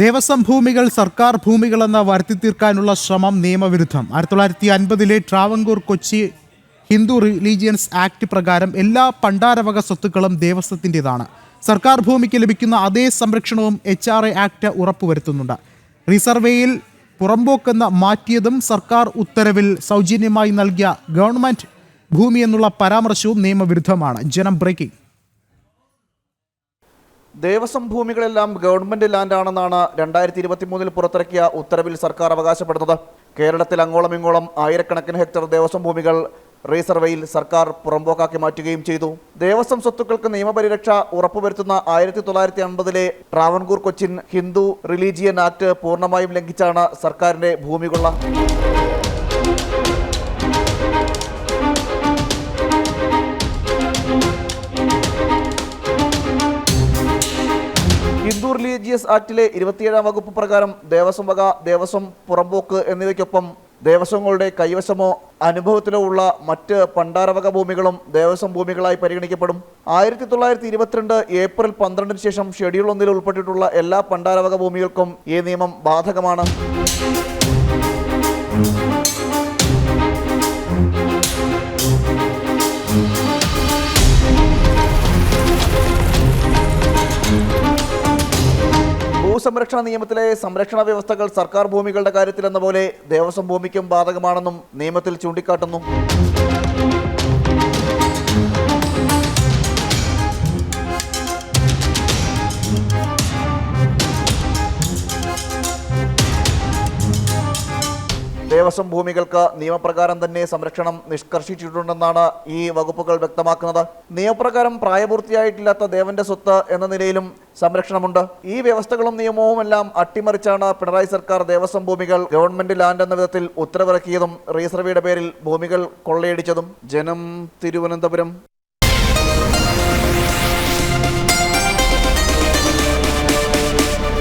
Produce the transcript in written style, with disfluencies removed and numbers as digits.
ദേവസ്വം ഭൂമികൾ സർക്കാർ ഭൂമികളെന്ന് വരുത്തി തീർക്കാനുള്ള ശ്രമം നിയമവിരുദ്ധം. 1950 ട്രാവൻകൂർ കൊച്ചി ഹിന്ദു റിലീജിയൻസ് ആക്ട് പ്രകാരം എല്ലാ പണ്ടാരവക സ്വത്തുക്കളും ദേവസ്വത്തിൻ്റെതാണ്. സർക്കാർ ഭൂമിക്ക് ലഭിക്കുന്ന അതേ സംരക്ഷണവും HRA ആക്ട് ഉറപ്പുവരുത്തുന്നുണ്ട്. റിസർവേയിൽ പുറമ്പോക്കെന്ന് മാറ്റിയതും സർക്കാർ ഉത്തരവിൽ സൗജന്യമായി നൽകിയ ഗവൺമെൻറ് ഭൂമി എന്നുള്ള പരാമർശവും നിയമവിരുദ്ധമാണ്. ജനം ബ്രേക്കിംഗ്. ദേവസ്വം ഭൂമികളെല്ലാം ഗവൺമെന്റ് ലാൻഡാണെന്നാണ് 2023 പുറത്തിറക്കിയ ഉത്തരവിൽ സർക്കാർ അവകാശപ്പെടുന്നത്. കേരളത്തിൽ അങ്ങോളം ഇങ്ങോളം ആയിരക്കണക്കിന് ഹെക്ടർ ദേവസ്വം ഭൂമികൾ റീസർവേയിൽ സർക്കാർ പുറമ്പോക്കാക്കി മാറ്റുകയും ചെയ്തു. ദേവസ്വം സ്വത്തുക്കൾക്ക് നിയമപരിരക്ഷ ഉറപ്പുവരുത്തുന്ന 1950 ട്രാവൻകൂർ കൊച്ചിൻ ഹിന്ദു റിലീജിയൻ ആക്ട് പൂർണ്ണമായും ലംഘിച്ചാണ് സർക്കാരിന്റെ ഭൂമികൊള്ള. ഹിന്ദു റിലീജിയസ് ആക്ടിലെ 27-ാം വകുപ്പ് പ്രകാരം ദേവസ്വം വക, ദേവസ്വം പുറമ്പോക്ക് എന്നിവയ്ക്കൊപ്പം ദേവസ്വങ്ങളുടെ കൈവശമോ അനുഭവത്തിലോ ഉള്ള മറ്റ് പണ്ടാരവക ഭൂമികളും ദേവസ്വം ഭൂമികളായി പരിഗണിക്കപ്പെടും. 1922 ഏപ്രിൽ 12 ശേഷം ഷെഡ്യൂൾ 1 ഉൾപ്പെട്ടിട്ടുള്ള എല്ലാ പണ്ടാരവക ഭൂമികൾക്കും ഈ നിയമം ബാധകമാണ്. ഭൂസംരക്ഷണ നിയമത്തിലെ സംരക്ഷണ വ്യവസ്ഥകൾ സർക്കാർ ഭൂമികളുടെ കാര്യത്തിലെന്ന പോലെ ദേവസ്വം ഭൂമിക്കും ബാധകമാണെന്നും നിയമത്തിൽ ചൂണ്ടിക്കാട്ടുന്നു. ദേവസ്വം ഭൂമികൾക്ക് നിയമപ്രകാരം തന്നെ സംരക്ഷണം നിഷ്കർഷിച്ചിട്ടുണ്ടെന്നാണ് ഈ വകുപ്പുകൾ വ്യക്തമാക്കുന്നത്. നിയമപ്രകാരം പ്രായപൂർത്തിയായിട്ടില്ലാത്ത ദേവന്റെ സ്വത്ത് എന്ന നിലയിലും സംരക്ഷണമുണ്ട്. ഈ വ്യവസ്ഥകളും നിയമവുമെല്ലാം അട്ടിമറിച്ചാണ് പിണറായി സർക്കാർ ദേവസ്വം ഭൂമികൾ ഗവൺമെന്റ് ലാൻഡ് എന്ന വിധത്തിൽ ഉത്തരവിറക്കിയതും റീസർവേയുടെ പേരിൽ ഭൂമികൾ കൊള്ളയടിച്ചതും. ജനം, തിരുവനന്തപുരം.